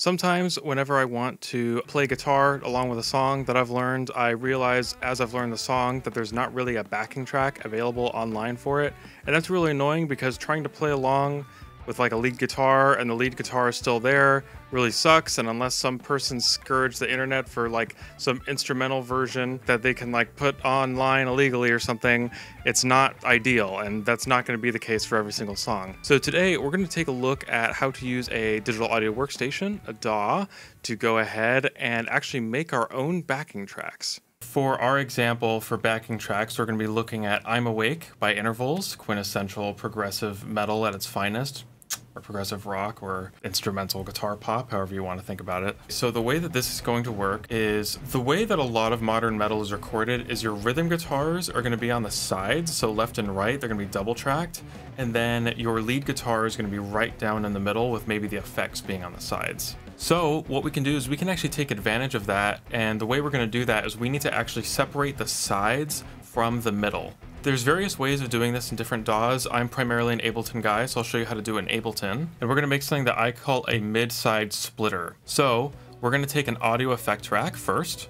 Sometimes whenever I want to play guitar along with a song that I've learned, I realize as I've learned the song that there's not really a backing track available online for it. And that's really annoying because trying to play along with like a lead guitar and the lead guitar is still there really sucks. And unless some person scourged the internet for like some instrumental version that they can like put online illegally or something, it's not ideal. And that's not going to be the case for every single song. So today we're going to take a look at how to use a digital audio workstation, a DAW, to go ahead and actually make our own backing tracks. For our example for backing tracks, we're going to be looking at I'm Awake by Intervals, quintessential progressive metal at its finest, or progressive rock, or instrumental guitar pop, however you want to think about it. So the way that this is going to work is the way that a lot of modern metal is recorded is your rhythm guitars are going to be on the sides, so left and right, they're going to be double tracked, and then your lead guitar is going to be right down in the middle with maybe the effects being on the sides. So what we can do is we can actually take advantage of that, and the way we're going to do that is we need to actually separate the sides from the middle. There's various ways of doing this in different DAWs. I'm primarily an Ableton guy, so I'll show you how to do it in Ableton. And we're gonna make something that I call a mid-side splitter. So we're gonna take an audio effect track first,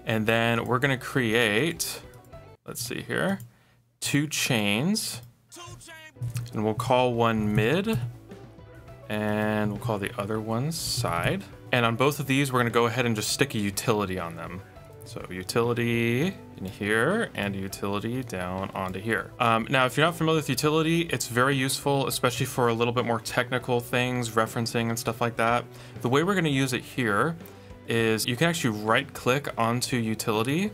and then we're gonna create, let's see here, 2 chains, and we'll call one mid, and we'll call the other one side. And on both of these, we're gonna go ahead and just stick a utility on them. So utility in here and a utility down onto here. Now, if you're not familiar with utility, it's very useful, especially for a little bit more technical things, referencing and stuff like that. The way we're gonna use it here is you can actually right click onto utility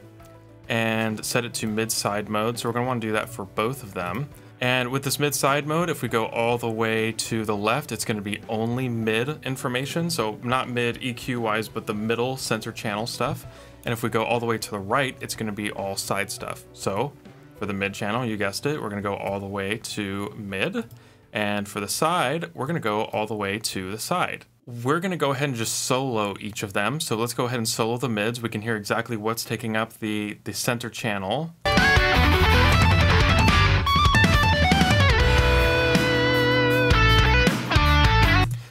and set it to mid-side mode. So we're gonna wanna do that for both of them. And with this mid-side mode, if we go all the way to the left, it's going to be only mid information. So not mid EQ-wise, but the middle center channel stuff. And if we go all the way to the right, it's going to be all side stuff. So for the mid channel, you guessed it, we're going to go all the way to mid. And for the side, we're going to go all the way to the side. We're going to go ahead and just solo each of them. So let's go ahead and solo the mids. We can hear exactly what's taking up the center channel.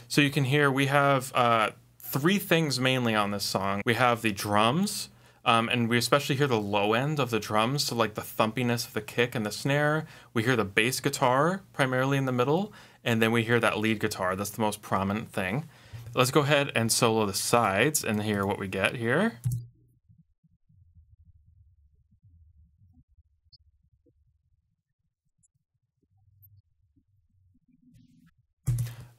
So you can hear we have 3 things mainly on this song. We have the drums, and we especially hear the low end of the drums, so like the thumpiness of the kick and the snare. We hear the bass guitar primarily in the middle, and then we hear that lead guitar. That's the most prominent thing. Let's go ahead and solo the sides and hear what we get here.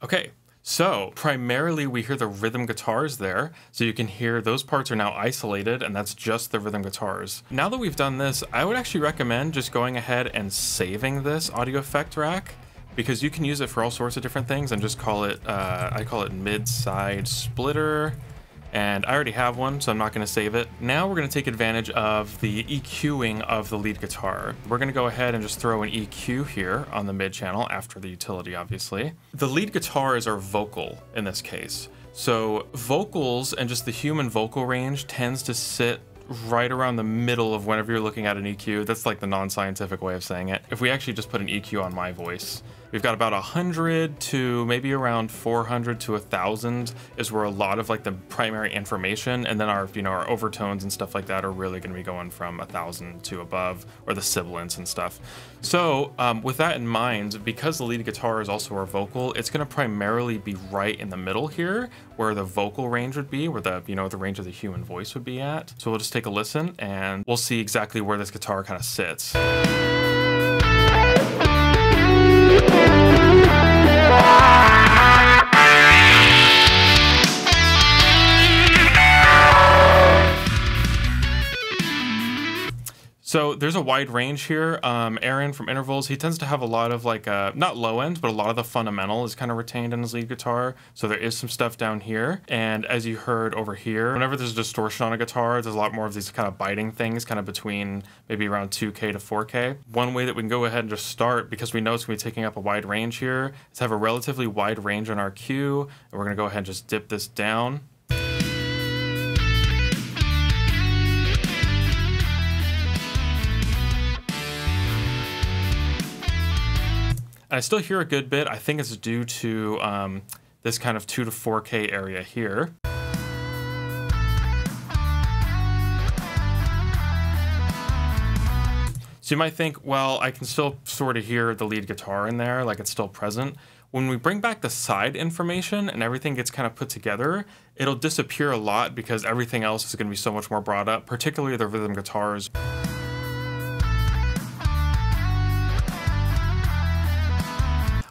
Okay. So primarily we hear the rhythm guitars there, so you can hear those parts are now isolated, and that's just the rhythm guitars. Now that we've done this, I would actually recommend just going ahead and saving this audio effect rack, because you can use it for all sorts of different things, and just call it, I call it mid-side splitter. And I already have one, so I'm not going to save it. Now we're going to take advantage of the EQing of the lead guitar. We're going to go ahead and just throw an EQ here on the mid channel after the utility, obviously. The lead guitars are vocal in this case. So vocals and just the human vocal range tends to sit right around the middle of whenever you're looking at an EQ. That's like the non-scientific way of saying it. If we actually just put an EQ on my voice, we've got about 100 to maybe around 400 to 1,000 is where a lot of like the primary information, and then our, you know, our overtones and stuff like that are really going to be going from 1,000 to above, or the sibilants and stuff. So with that in mind, because the lead guitar is also our vocal, it's going to primarily be right in the middle here, where the vocal range would be, where the, you know, the range of the human voice would be at. So we'll just take a listen and we'll see exactly where this guitar kind of sits. So there's a wide range here. Aaron from Intervals, he tends to have a lot of like, not low end, but a lot of the fundamental is kind of retained in his lead guitar. So there is some stuff down here. And as you heard over here, whenever there's distortion on a guitar, there's a lot more of these kind of biting things, kind of between maybe around 2K to 4K. One way that we can go ahead and just start, because we know it's gonna be taking up a wide range here, is have a relatively wide range on our cue. And we're gonna go ahead and just dip this down. I still hear a good bit. I think it's due to this kind of 2 to 4K area here. So you might think, well, I can still sort of hear the lead guitar in there, like it's still present. When we bring back the side information and everything gets kind of put together, it'll disappear a lot because everything else is going to be so much more brought up, particularly the rhythm guitars.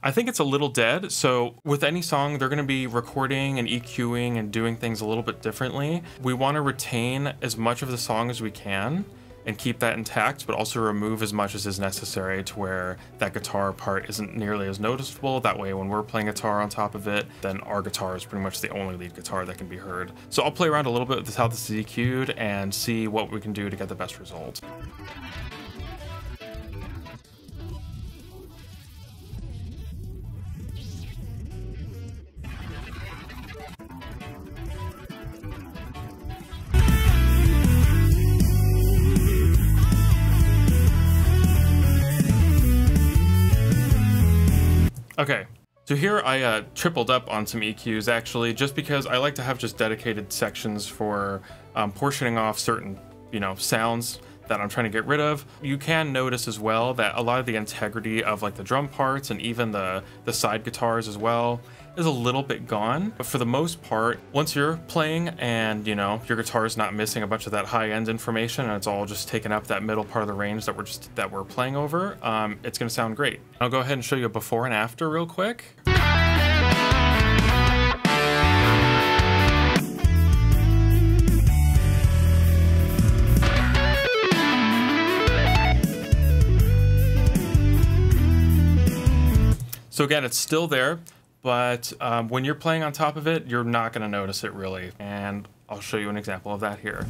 I think it's a little dead, so with any song, they're gonna be recording and EQing and doing things a little bit differently. We wanna retain as much of the song as we can and keep that intact, but also remove as much as is necessary to where that guitar part isn't nearly as noticeable. That way, when we're playing guitar on top of it, then our guitar is pretty much the only lead guitar that can be heard. So I'll play around a little bit with how this is EQ'd and see what we can do to get the best result. Okay, so here I tripled up on some EQs actually, just because I like to have just dedicated sections for portioning off certain, sounds that I'm trying to get rid of. You can notice as well that a lot of the integrity of like the drum parts and even the side guitars as well is a little bit gone. But for the most part, once you're playing and your guitar is not missing a bunch of that high-end information and it's all just taking up that middle part of the range that we're playing over, it's gonna sound great. I'll go ahead and show you a before and after real quick. So again, it's still there, but when you're playing on top of it, you're not gonna notice it really. And I'll show you an example of that here.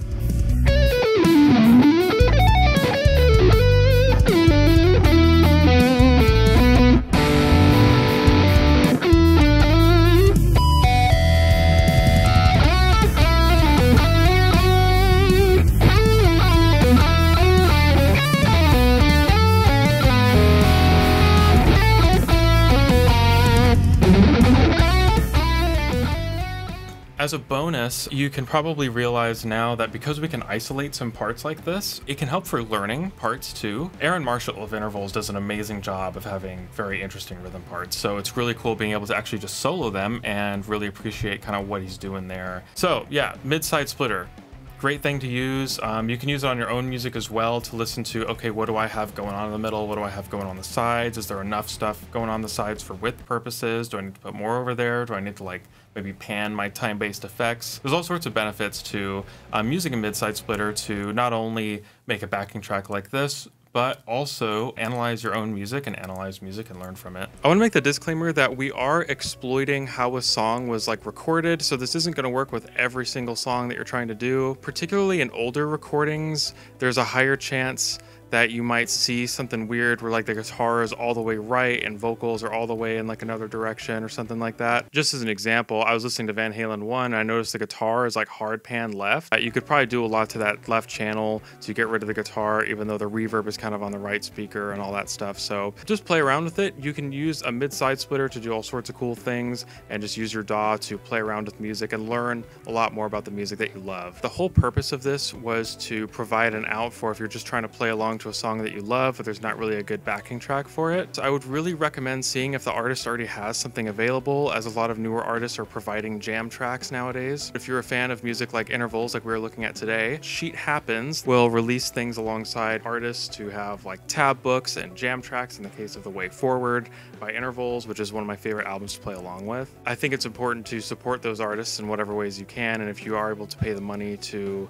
As a bonus, you can probably realize now that because we can isolate some parts like this, it can help for learning parts too. Aaron Marshall of Intervals does an amazing job of having very interesting rhythm parts, so it's really cool being able to actually just solo them and really appreciate kind of what he's doing there. So yeah, mid-side splitter. Great thing to use. You can use it on your own music as well to listen to, okay, what do I have going on in the middle? What do I have going on the sides? Is there enough stuff going on the sides for width purposes? Do I need to put more over there? Do I need to like maybe pan my time-based effects? There's all sorts of benefits to using a mid-side splitter to not only make a backing track like this, but also analyze your own music and analyze music and learn from it. I want to make the disclaimer that we are exploiting how a song was like recorded, so this isn't going to work with every single song that you're trying to do. Particularly in older recordings, there's a higher chance that you might see something weird where like the guitar is all the way right and vocals are all the way in like another direction or something like that. Just as an example, I was listening to Van Halen 1 and I noticed the guitar is like hard pan left. You could probably do a lot to that left channel to get rid of the guitar, even though the reverb is kind of on the right speaker and all that stuff. So just play around with it. You can use a mid-side splitter to do all sorts of cool things and just use your DAW to play around with music and learn a lot more about the music that you love. The whole purpose of this was to provide an out for if you're just trying to play along to a song that you love, but there's not really a good backing track for it. So I would really recommend seeing if the artist already has something available, as a lot of newer artists are providing jam tracks nowadays. If you're a fan of music like Intervals, like we were looking at today, Sheet Happens will release things alongside artists to have like tab books and jam tracks in the case of The Way Forward by Intervals, which is one of my favorite albums to play along with. I think it's important to support those artists in whatever ways you can, and if you are able to pay the money to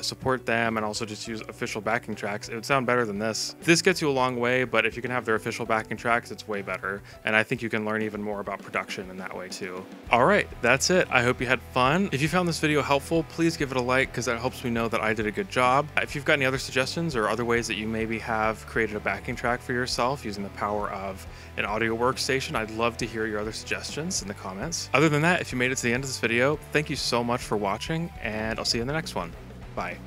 support them and also just use official backing tracks, it would sound better than this. This gets you a long way, but if you can have their official backing tracks, it's way better. And I think you can learn even more about production in that way too. All right, that's it. I hope you had fun. If you found this video helpful, please give it a like because that helps me know that I did a good job. If you've got any other suggestions or other ways that you maybe have created a backing track for yourself using the power of an audio workstation, I'd love to hear your other suggestions in the comments. Other than that, if you made it to the end of this video, thank you so much for watching, and I'll see you in the next one. Bye.